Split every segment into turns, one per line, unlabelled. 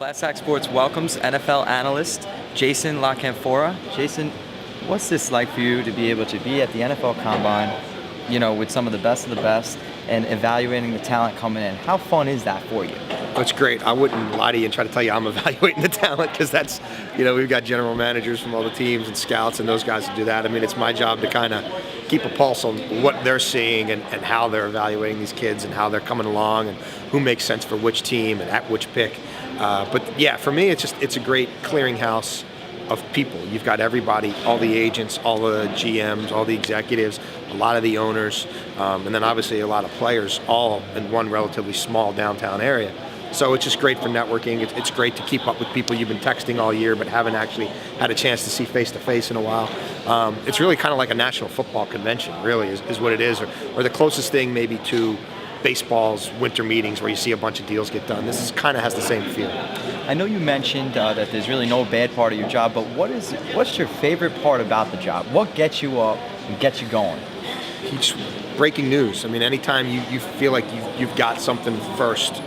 Class Act Sports welcomes NFL analyst Jason La Canfora. Jason, what's this like for you to be able to be at the NFL Combine, with some of the best and evaluating the talent coming in? How fun is that for you?
It's great. I wouldn't lie to you and try to tell you I'm evaluating the talent, because that's, we've got general managers from all the teams and scouts and those guys to do that. I mean, it's my job to kind of keep a pulse on what they're seeing and how they're evaluating these kids and how they're coming along and who makes sense for which team and at which pick. But yeah, for me, it's a great clearinghouse of people. You've got everybody, all the agents, all the GMs, all the executives, a lot of the owners, and then obviously a lot of players, all in one relatively small downtown area. So it's just great for networking. It's great to keep up with people you've been texting all year but haven't actually had a chance to see face-to-face in a while. It's really kind of like a national football convention, really, is what it is, or the closest thing maybe to baseball's winter meetings where you see a bunch of deals get done. This kind of has the same feel.
I know you mentioned that there's really no bad part of your job, but what's your favorite part about the job? What gets you up and gets you going?
It's breaking news. I mean, anytime you feel like you've got something first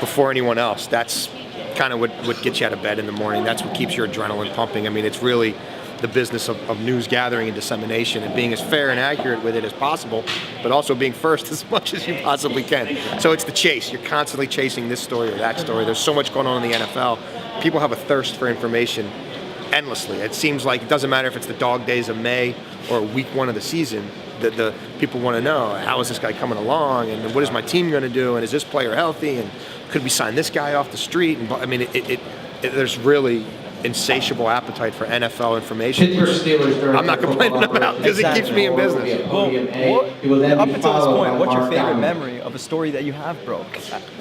before anyone else, that's kind of what gets you out of bed in the morning. That's what keeps your adrenaline pumping. I mean, it's really the business of news gathering and dissemination and being as fair and accurate with it as possible, but also being first as much as you possibly can. So it's the chase. You're constantly chasing this story or that story. There's so much going on in the NFL. People have a thirst for information endlessly. It seems like it doesn't matter if it's the dog days of May or week one of the season. The people want to know, how is this guy coming along, and what is my team going to do, and is this player healthy, and could we sign this guy off the street? And I mean, there's really insatiable appetite for NFL information. I'm not complaining about, because it keeps me in business.
Well, up until this point, what's your favorite memory of a story that you have broke?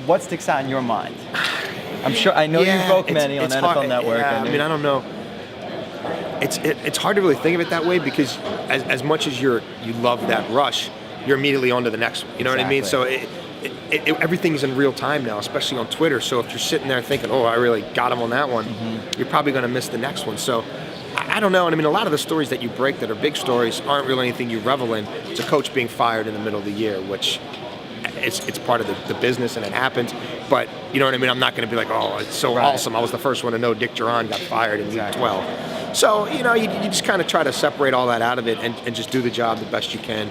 What sticks out in your mind? I know you broke many on NFL Network.
Yeah, I don't know. It's hard to really think of it that way, because as much as you love that rush, you're immediately on to the next one. You know what I mean? So everything's in real time now, especially on Twitter. So if you're sitting there thinking, oh, I really got him on that one, you're probably going to miss the next one. So I don't know. And I mean, a lot of the stories that you break that are big stories aren't really anything you revel in. It's a coach being fired in the middle of the year, which it's part of the business, and it happens. But you know what I mean? I'm not going to be like, oh, it's so awesome. I was the first one to know Dick Duran got fired in week 12. So, you just kind of try to separate all that out of it and just do the job the best you can.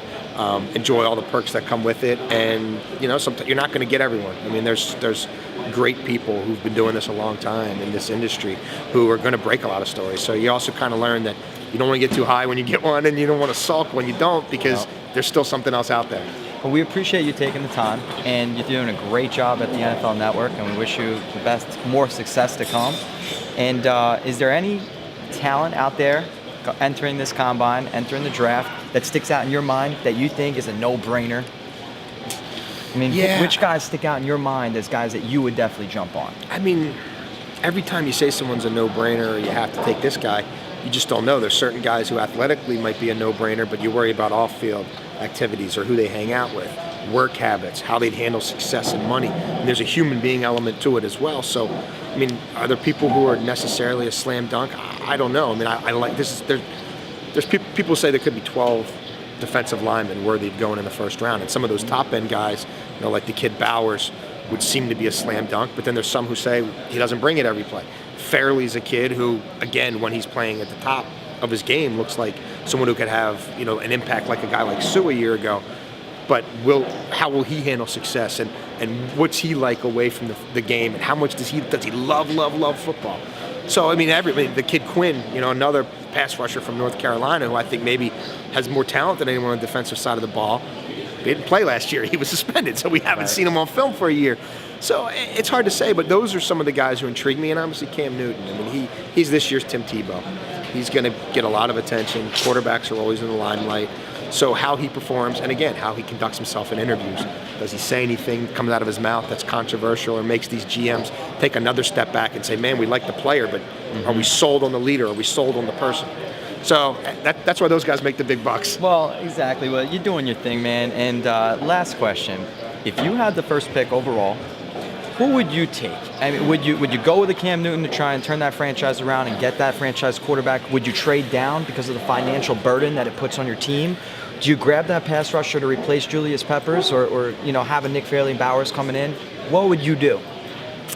Enjoy all the perks that come with it. And, sometimes you're not going to get everyone. I mean, there's great people who've been doing this a long time in this industry who are going to break a lot of stories. So you also kind of learn that you don't want to get too high when you get one, and you don't want to sulk when you don't, because there's still something else out there.
Well, we appreciate you taking the time, and you're doing a great job at the NFL Network, and we wish you the best, more success to come. And is there any talent out there entering this combine, entering the draft, that sticks out in your mind that you think is a no-brainer? I mean, which guys stick out in your mind as guys that you would definitely jump on?
I mean, every time you say someone's a no-brainer, or you have to take this guy, you just don't know. There's certain guys who athletically might be a no-brainer, but you worry about off-field activities or who they hang out with, work habits, how they'd handle success and money. And there's a human being element to it as well. So, I mean, are there people who are necessarily a slam dunk? I don't know. I mean, I like this. There's people say there could be 12 defensive linemen worthy of going in the first round, and some of those top end guys, like the kid Bowers, would seem to be a slam dunk. But then there's some who say he doesn't bring it every play. Fairley's a kid who, again, when he's playing at the top of his game, looks like someone who could have an impact like a guy like Sue a year ago. But how will he handle success, and what's he like away from the game, and how much does he love football? So I mean, the kid Quinn, another pass rusher from North Carolina, who I think maybe has more talent than anyone on the defensive side of the ball. He didn't play last year; he was suspended, so we haven't seen him on film for a year. So it's hard to say, but those are some of the guys who intrigue me, and obviously Cam Newton. I mean, he's this year's Tim Tebow. He's going to get a lot of attention. Quarterbacks are always in the limelight. So how he performs, and again, how he conducts himself in interviews. Does he say anything comes out of his mouth that's controversial, or makes these GMs take another step back and say, man, we like the player, but are we sold on the leader? Are we sold on the person? So that's why those guys make the big bucks.
Well, exactly. Well, you're doing your thing, man. And last question. If you had the first pick overall, who would you take? I mean, would you go with a Cam Newton to try and turn that franchise around and get that franchise quarterback? Would you trade down because of the financial burden that it puts on your team? Do you grab that pass rusher to replace Julius Peppers, or have a Nick Fairley and Bowers coming in? What would you do?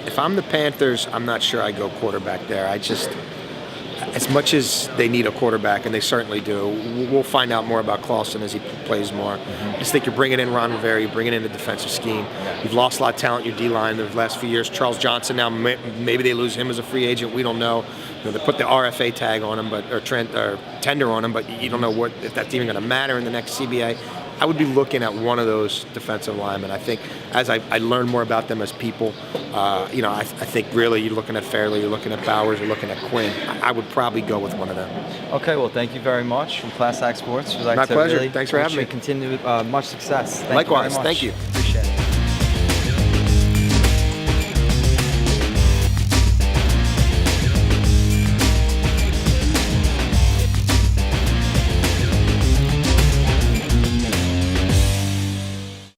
If I'm the Panthers, I'm not sure I go quarterback there. As much as they need a quarterback, and they certainly do, we'll find out more about Clausen as he plays more. I just think you're bringing in Ron Rivera, you're bringing in a defensive scheme. You've lost a lot of talent in your D-line the last few years. Charles Johnson now, maybe they lose him as a free agent. We don't know. They put the RFA tag on him, or tender on him, but you don't know if that's even going to matter in the next CBA. I would be looking at one of those defensive linemen. I think as I learn more about them as people, I think really you're looking at Fairley, you're looking at Bowers, you're looking at Quinn. I would probably go with one of them.
Okay, well, thank you very much from Class Act Sports. We'd like
My
to
pleasure.
really
Thanks for having me.
Continue much success.
Likewise.
You very much.
Thank you.
Appreciate it.